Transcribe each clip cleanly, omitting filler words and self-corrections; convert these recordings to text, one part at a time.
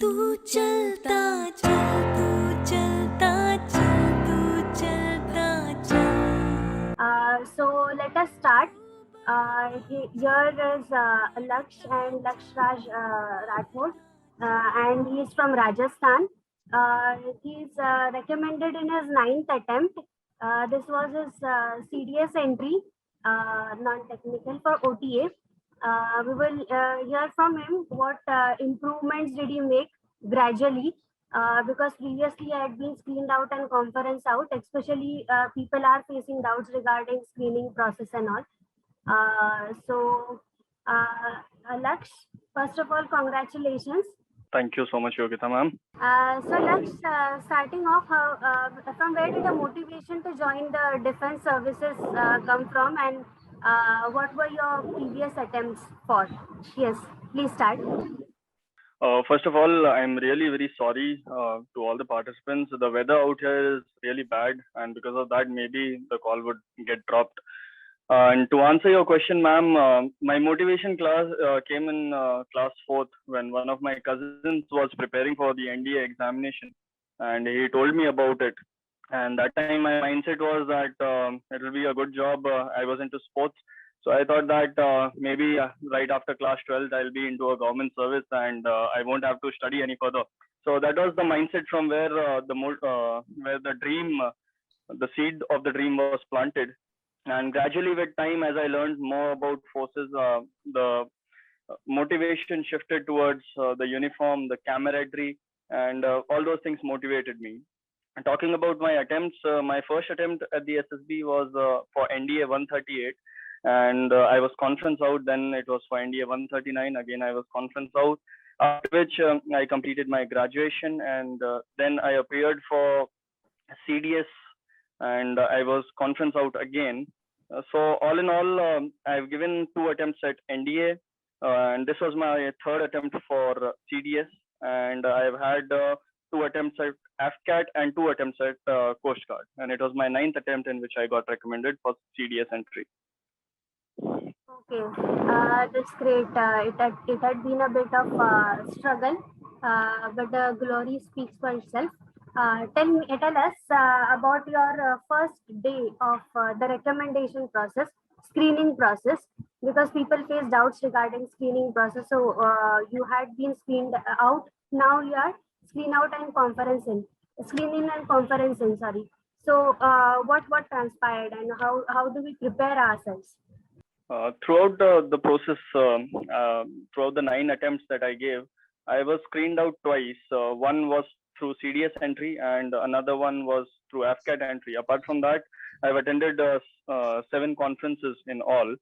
तू चलता चल तू चलता चल तू चलता चल. So let us start. Here is Lakshya and Lakshya Raj Rathore, and he is from Rajasthan. He is recommended in his 9th attempt. This was his CDS entry, non-technical for OTA. We will hear from him what improvements did he make gradually, because previously I had been screened out and conference out, especially people are facing doubts regarding screening process and all. Laksh, first of all, congratulations. Thank you so much, Yogita ma'am. So Laksh, starting off, from where did the motivation to join the defense services come from, and what were your previous attempts for? Yes, please start. First of all, I'm really very sorry to all the participants. The weather out here is really bad, and because of that, maybe the call would get dropped. And to answer your question, ma'am, my motivation class came in class 4th when one of my cousins was preparing for the NDA examination, and he told me about it. And that time, my mindset was that it will be a good job. I was into sports, so I thought that maybe right after class 12th, I'll be into a government service, and I won't have to study any further. So that was the mindset from where the dream, the seed of the dream was planted. And gradually with time, as I learned more about forces, the motivation shifted towards the uniform, the camaraderie, and all those things motivated me. And talking about my attempts, my first attempt at the SSB was for NDA 138, and I was conference out. Then it was for NDA 139. Again, I was conference out, after which I completed my graduation, and then I appeared for CDS, and I was conference out again. So all in all, I've given 2 attempts at NDA, and this was my 3rd attempt for CDS, and I've had 2 attempts at AFCAT and 2 attempts at Coast Guard, and it was my 9th attempt in which I got recommended for CDS entry. Okay, that's great. It had been a bit of struggle, but the glory speaks for itself. Tell us about your first day of the recommendation process, screening process, because people face doubts regarding screening process. So you had been screened out. Now you are screen out and screening and conferencing. Sorry. So what transpired, and how do we prepare ourselves? Throughout the process, throughout the 9 attempts that I gave, I was screened out twice. One was through CDS entry, and another one was through AFCAT entry. Apart from that, I've attended 7 conferences in all.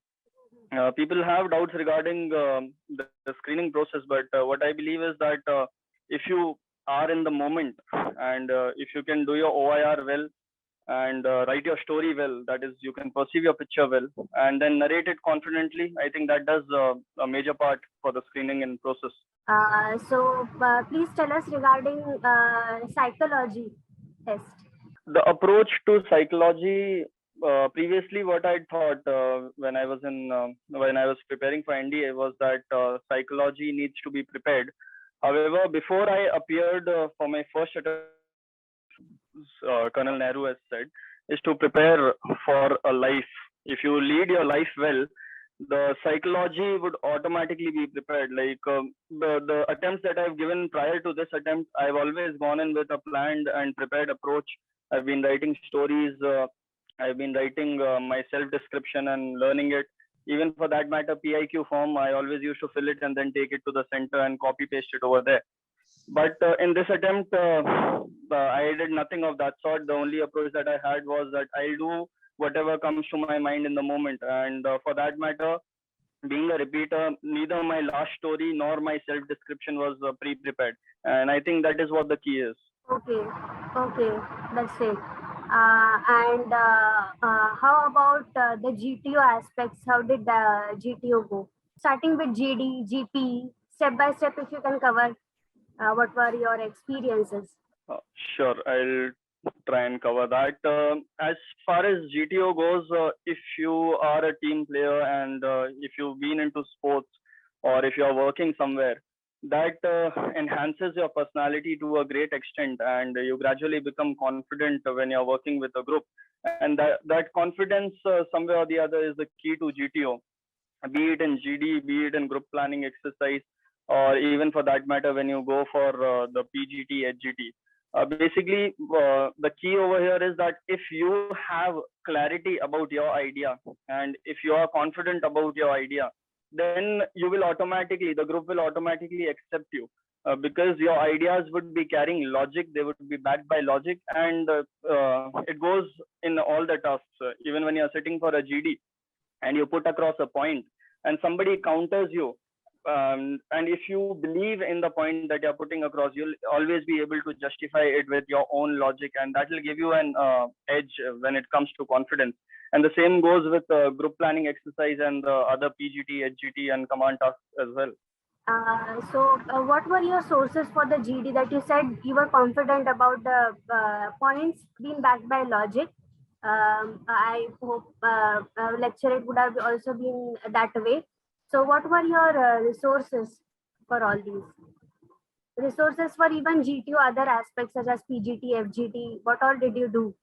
People have doubts regarding the screening process, but what I believe is that if you are in the moment, and if you can do your OIR well, and write your story well, that is, you can perceive your picture well, and then narrate it confidently, I think that does a major part for the screening and process. So please tell us regarding psychology test. The approach to psychology, previously what I thought when I was preparing for NDA was that psychology needs to be prepared. However, before I appeared for my first attempt, Col Nehru has said, is to prepare for a life. If you lead your life well, the psychology would automatically be prepared. Like the attempts that I've given prior to this attempt, I've always gone in with a planned and prepared approach. I've been writing stories. I've been writing my self-description and learning it. Even for that matter, PIQ form, I always used to fill it and then take it to the center and copy paste it over there. But in this attempt, I did nothing of that sort. The only approach that I had was that I'll do whatever comes to my mind in the moment. And for that matter, being a repeater, neither my last story nor my self-description was pre-prepared. And I think that is what the key is. Okay, that's it. And how about the GTO aspects? How did the GTO go? Starting with GD, GP, step by step, if you can cover. What were your experiences? Sure, I'll try and cover that. As far as GTO goes, if you are a team player and if you've been into sports, or if you're working somewhere, that enhances your personality to a great extent, and you gradually become confident when you're working with a group. And that confidence, somewhere or the other, is the key to GTO, be it in GD, be it in group planning exercise, or even for that matter, when you go for the PGT, HGT. Basically, the key over here is that if you have clarity about your idea, and if you are confident about your idea, then you will automatically, the group will automatically accept you, because your ideas would be carrying logic, they would be backed by logic, and it goes in all the tasks. Even when you're sitting for a GD and you put across a point and somebody counters you, and if you believe in the point that you're putting across, you'll always be able to justify it with your own logic, and that will give you an edge when it comes to confidence. And the same goes with group planning exercise and the other PGT, HGT, and command tasks as well. What were your sources for the GD that you said you were confident about the points being backed by logic? I hope lecture it would have also been that way. So, what were your resources for all these? Resources for even GT or other aspects such as PGT, FGT, what all did you do?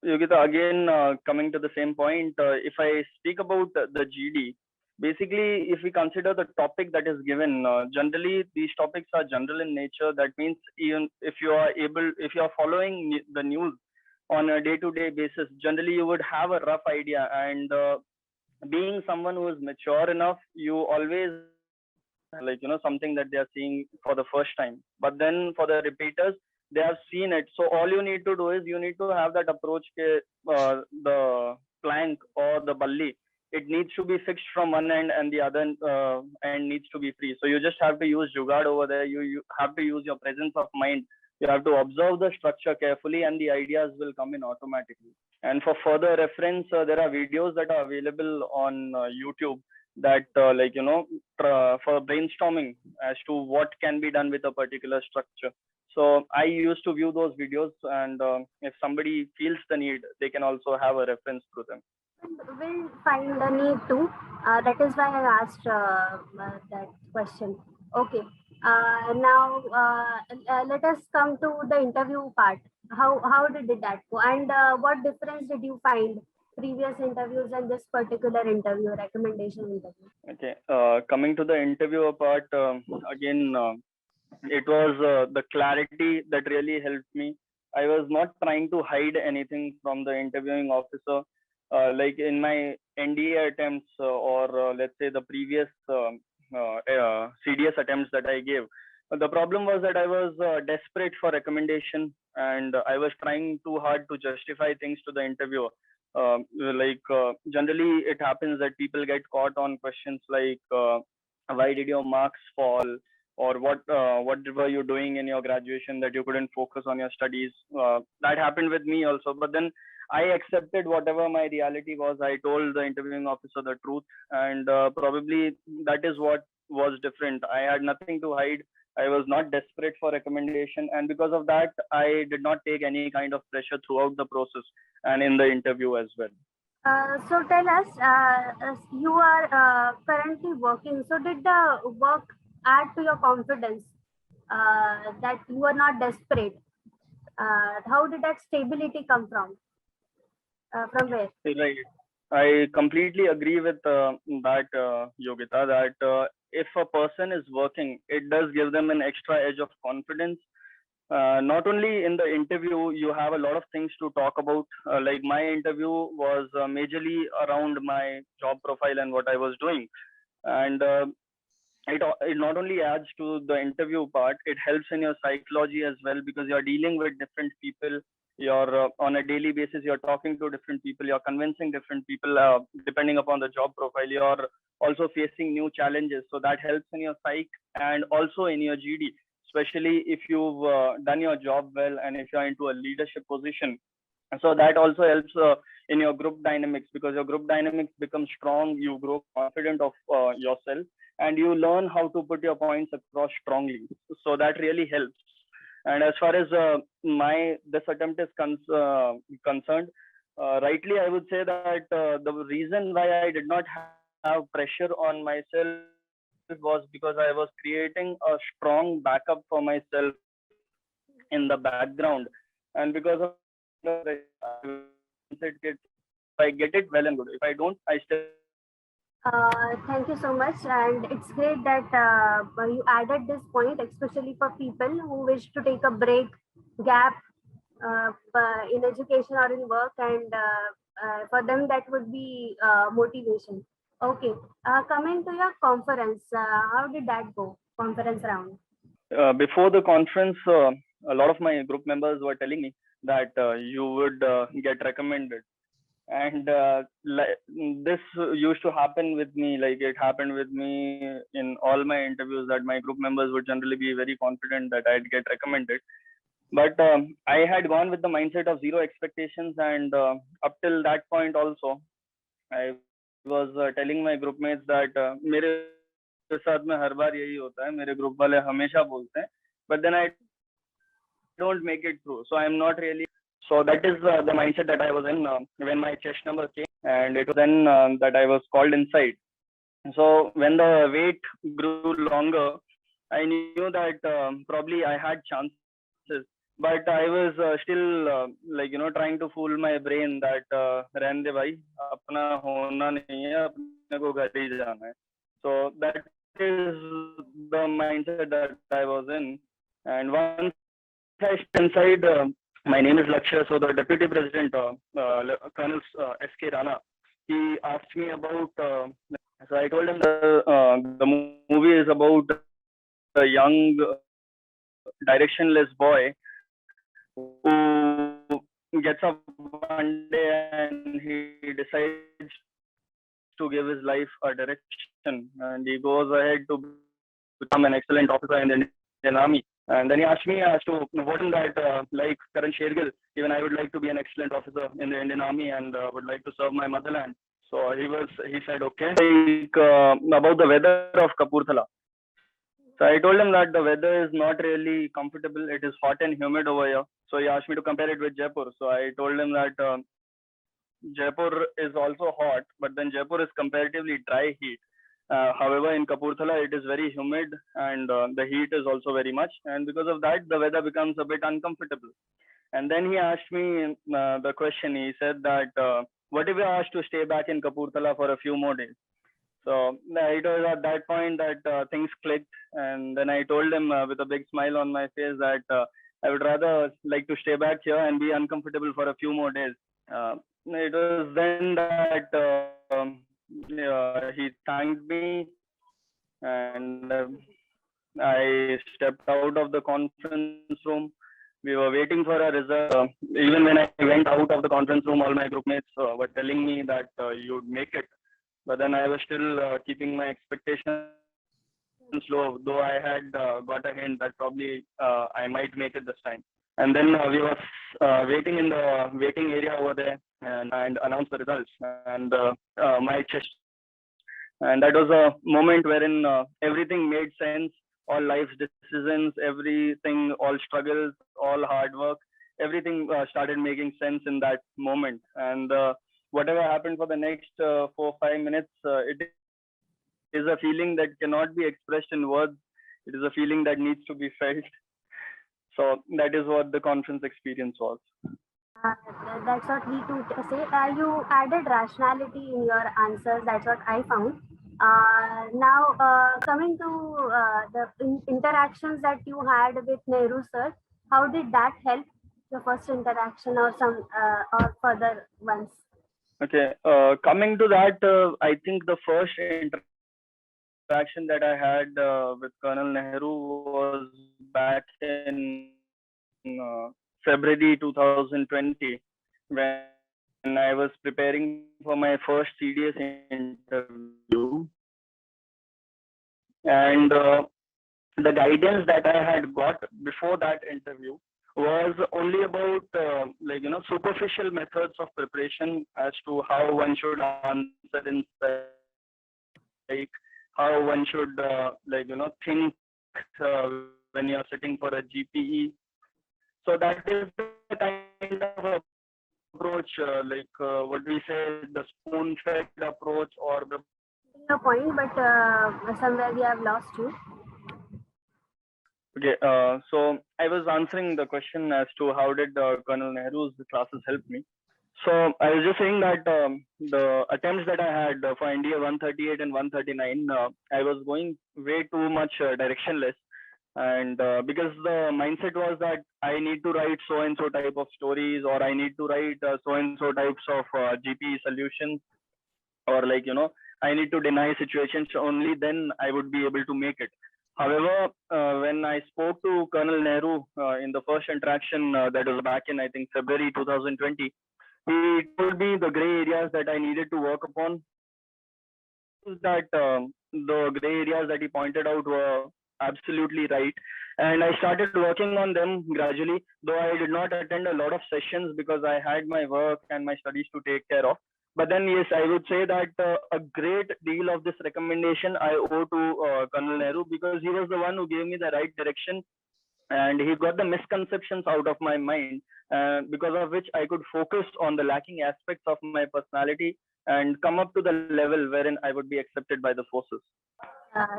Yogita, again, coming to the same point, if I speak about the GD, basically, if we consider the topic that is given, generally these topics are general in nature. That means even if you are following the news on a day-to-day basis, generally you would have a rough idea. And being someone who is mature enough, you always like, something that they are seeing for the first time. But then for the repeaters, they have seen it. So all you need to do is you need to have that approach. The plank or the balli, it needs to be fixed from one end, and the other end needs to be free. So you just have to use jugaad over there. You have to use your presence of mind. You have to observe the structure carefully, and the ideas will come in automatically. And for further reference, there are videos that are available on YouTube that for brainstorming as to what can be done with a particular structure. So I used to view those videos, and if somebody feels the need, they can also have a reference to them. Will find the need to. That is why I asked that question. Okay. Now let us come to the interview part. How did that go? And what difference did you find previous interviews and this particular interview, recommendation interview? Okay. Coming to the interview part, again, it was the clarity that really helped me. I was not trying to hide anything from the interviewing officer. Like in my NDA attempts, or let's say the previous CDS attempts that I gave, the problem was that I was desperate for recommendation, and I was trying too hard to justify things to the interviewer. Generally, it happens that people get caught on questions like, why did your marks fall, or what were you doing in your graduation that you couldn't focus on your studies. That happened with me also, but then I accepted whatever my reality was. I told the interviewing officer the truth, and probably that is what was different. I had nothing to hide. I was not desperate for recommendation, and because of that, I did not take any kind of pressure throughout the process and in the interview as well. So tell us, you are currently working. So did the work add to your confidence that you are not desperate? How did that stability come from? From where? Right. I completely agree with that, Yogita, that if a person is working, it does give them an extra edge of confidence. Not only in the interview, you have a lot of things to talk about. Like my interview was majorly around my job profile and what I was doing. And it not only adds to the interview part, it helps in your psychology as well, because you're dealing with different people. You're on a daily basis, you're talking to different people, you're convincing different people, depending upon the job profile. You're also facing new challenges, so that helps in your psych and also in your GD, especially if you've done your job well and if you're into a leadership position. So that also helps in your group dynamics, because your group dynamics become strong. You grow confident of yourself, and you learn how to put your points across strongly. So that really helps. And as far as this attempt is concerned, rightly, I would say that the reason why I did not have pressure on myself was because I was creating a strong backup for myself in the background, and because of it gets, if I get it, well and good. If I don't, I still. Thank you so much, and it's great that you added this point, especially for people who wish to take a break, gap in education or in work, and for them that would be motivation. Okay, coming to your conference, how did that go? Conference round. Before the conference, a lot of my group members were telling me that you would get recommended, and this used to happen with me. Like, it happened with me in all my interviews, that my group members would generally be very confident that I'd get recommended. But I had gone with the mindset of zero expectations, and up till that point also, I was telling my group mates that मेरे साथ में हर बार यही होता है, मेरे group वाले हमेशा बोलते हैं, but then I don't make it through. So I'm not really. So that is the mindset that I was in when my chest number came, and it was then that I was called inside. So when the wait grew longer, I knew that probably I had chances, but I was still trying to fool my brain that रहने दे भाई, अपना होना नहीं है, अपने को घर ही जाना है. So that is the mindset that I was in, and once I stepped inside, my name is Lakshya. So the Deputy President, Colonel S.K. Rana, he asked me about. So I told him the movie is about a young, directionless boy who gets up one day and he decides to give his life a direction, and he goes ahead to become an excellent officer in the Indian Army. And then he asked me as to what in that, like Karan Shergill, even I would like to be an excellent officer in the Indian Army and would like to serve my motherland. So he said, okay, like about the weather of Kapurthala. So I told him that the weather is not really comfortable. It is hot and humid over here. So he asked me to compare it with Jaipur. So I told him that Jaipur is also hot, but then Jaipur is comparatively dry heat. However, in Kapurthala, it is very humid and the heat is also very much. And because of that, the weather becomes a bit uncomfortable. And then he asked me the question. He said that, what if I asked to stay back in Kapurthala for a few more days? So it was at that point that things clicked. And then I told him with a big smile on my face that I would rather like to stay back here and be uncomfortable for a few more days. It was then that he thanked me, and I stepped out of the conference room. We were waiting for a result. Even when I went out of the conference room, all my group mates were telling me that you'd make it. But then I was still keeping my expectations low, though I had got a hint that probably I might make it this time. And then we were waiting in the waiting area over there and announced the results. And my chest. And that was a moment wherein everything made sense. All life's decisions, everything, all struggles, all hard work, everything started making sense in that moment. And whatever happened for the next 4-5 minutes, it is a feeling that cannot be expressed in words. It is a feeling that needs to be felt. So that is what the conference experience was. That's what we too say. You added rationality in your answers. That's what I found. Now, coming to the interactions that you had with Nehru sir, how did that help the first interaction or some or further ones? Okay, coming to that, I think the first interaction that I had with Colonel Nehru was back in February 2020, when I was preparing for my first CDS interview. And the guidance that I had got before that interview was only about superficial methods of preparation as to how one should answer in like how one should think when you're sitting for a GPE. So that is the kind of approach, what we say, the spoon-fed approach, or the your point, but somewhere we have lost you. Okay, so I was answering the question as to how did Colonel Nehru's classes help me. So I was just saying that the attempts that I had for NDA 138 and 139, I was going way too much directionless. And because the mindset was that I need to write so and so type of stories, or I need to write so and so types of GP solutions, or like, I need to deny situations, only then I would be able to make it. However, when I spoke to Colonel Nehru in the first interaction, that was back in, I think, February 2020, he told me the gray areas that I needed to work upon. That the gray areas that he pointed out were absolutely right, and I started working on them gradually, though I did not attend a lot of sessions because I had my work and my studies to take care of. But then, yes, I would say that a great deal of this recommendation I owe to Colonel Nehru, because he was the one who gave me the right direction, and he got the misconceptions out of my mind, because of which I could focus on the lacking aspects of my personality and come up to the level wherein I would be accepted by the forces.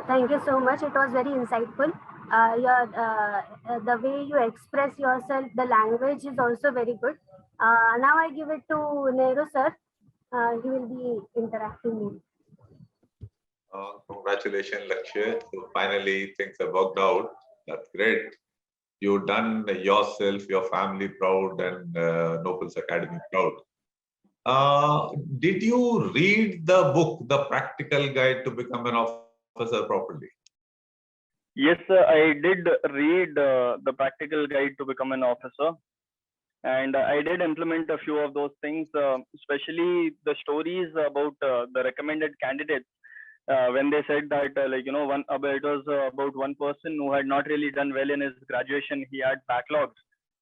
Thank you so much. It was very insightful. The way you express yourself, the language is also very good. Now I give it to Nehru sir. He will be interacting. Congratulations, Lakshya. So finally, things have worked out. That's great. You've done yourself, your family proud, and No Frills Academy proud. Did you read the book, The Practical Guide to Become an Officer, properly? Yes, sir, I did read the Practical Guide to Become an Officer, and I did implement a few of those things, especially the stories about the recommended candidates. When they said that, it was about one person who had not really done well in his graduation. He had backlogs,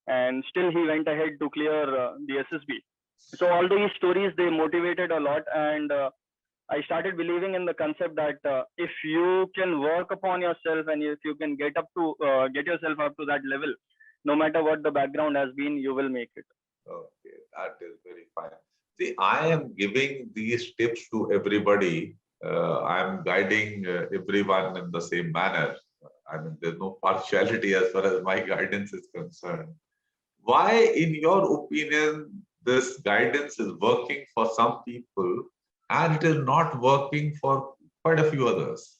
and still he went ahead to clear the SSB. So all these stories, they motivated a lot, and I started believing in the concept that if you can work upon yourself, and if you can get yourself up to that level, no matter what the background has been, you will make it. Okay, that is very fine. See, I am giving these tips to everybody. I am guiding everyone in the same manner. I mean, there's no partiality as far as my guidance is concerned. Why, in your opinion, this guidance is working for some people and it is not working for quite a few others?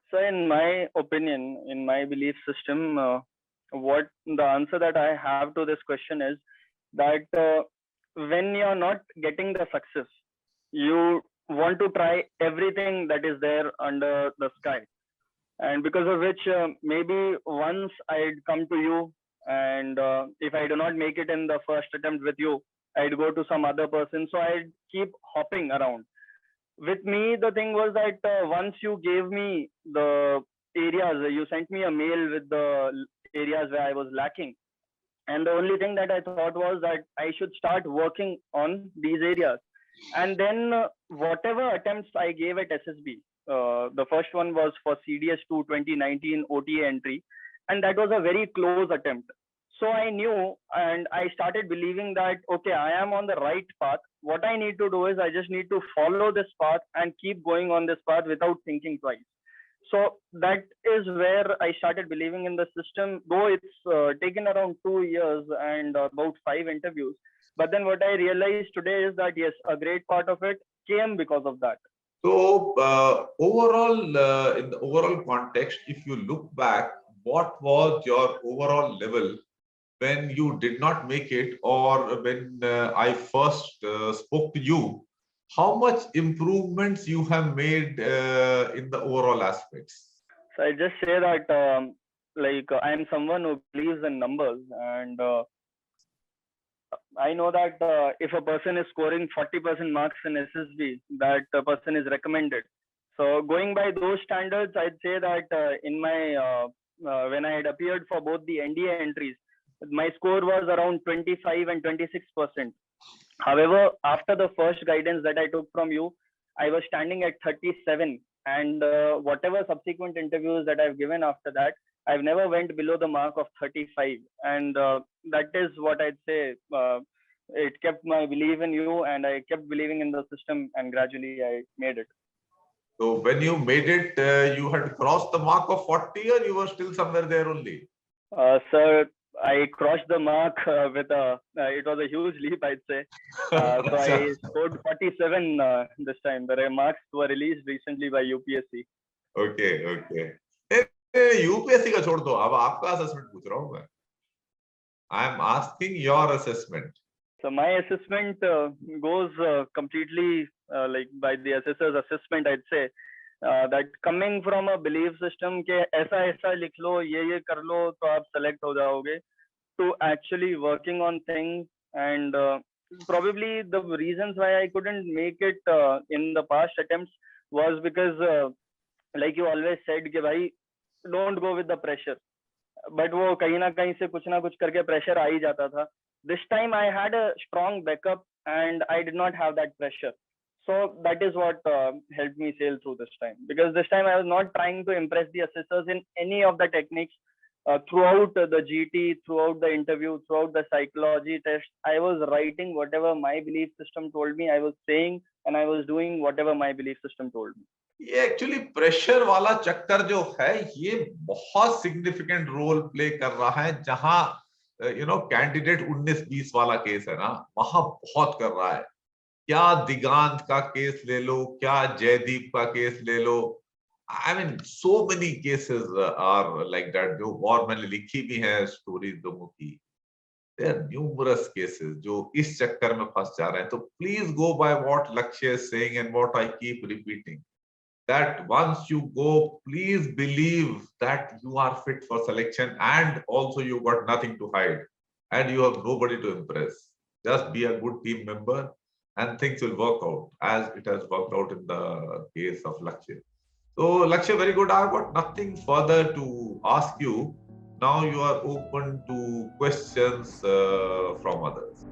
So, in my opinion, in my belief system, what the answer that I have to this question is that when you're not getting the success, you want to try everything that is there under the sky. And because of which, maybe once I'd come to you, and if I do not make it in the first attempt with you, I'd go to some other person. So I'd keep hopping around. With me, the thing was that once you gave me the areas, you sent me a mail with the areas where I was lacking. And the only thing that I thought was that I should start working on these areas. And then whatever attempts I gave at SSB, the first one was for CDS2 2019 OTA entry. And that was a very close attempt. So I knew, and I started believing that, okay, I am on the right path. What I need to do is I just need to follow this path and keep going on this path without thinking twice. So that is where I started believing in the system, though it's taken around 2 years and about 5 interviews. But then what I realized today is that, yes, a great part of it came because of that. So overall, in the overall context, if you look back, what was your overall level when you did not make it, or when I first spoke to you? How much improvements you have made in the overall aspects? So I just say that I am someone who believes in numbers, and I know that if a person is scoring 40% marks in SSB, that person is recommended. So going by those standards, I'd say that in my when I had appeared for both the NDA entries, my score was around 25 and 26%. However, after the first guidance that I took from you, I was standing at 37, and whatever subsequent interviews that I've given after that, I've never went below the mark of 35, and that is what I'd say. It kept my belief in you, and I kept believing in the system, and gradually I made it. So when you made it, you had crossed the mark of 40, or you were still somewhere there only? Sir, I crossed the mark with a. It was a huge leap, I'd say. So I scored 47 this time. The marks were released recently by UPSC. Okay, okay. UPSC का छोड़ दो, अब आपका assessment पूछ रहा हूँ मैं. I'm asking your assessment. So my assessment goes completely like by the assessor's assessment, I'd say. That coming from a belief system के ऐसा ऐसा लिख लो, ये कर लो तो आप select हो जाओगे, to actually working on things, and probably the reasons why I couldn't make it in the past attempts was because like you always said कि भाई don't go with the pressure, but वो कहीं ना कहीं से कुछ ना कुछ करके pressure आ ही जाता था. This time I had a strong backup and I did not have that pressure. So that is what helped me sail through this time, because this time I was not trying to impress the assessors in any of the techniques. Throughout the GT, throughout the interview, throughout the psychology test, I was writing whatever my belief system told me. I was saying and I was doing whatever my belief system told me. ये actually pressure वाला चक्कर जो है, ये बहुत significant role play कर रहा है. जहां कैंडिडेट 19-20 वाला केस है ना, वहां बहुत कर रहा है. क्या दिगांत का केस ले लो, क्या जयदीप का केस ले लो. I mean, so many cases are like that. जो और मैंने लिखी भी है स्टोरीज लोगों की. There are numerous cases जो इस चक्कर में फंस जा रहे हैं. तो please go by what Lakshya is saying and what I keep repeating. That once you go, please believe that you are fit for selection, and also you got nothing to hide and you have nobody to impress. Just be a good team member and things will work out as it has worked out in the case of Lakshya. So Lakshya, very good. I've got nothing further to ask you. Now you are open to questions from others.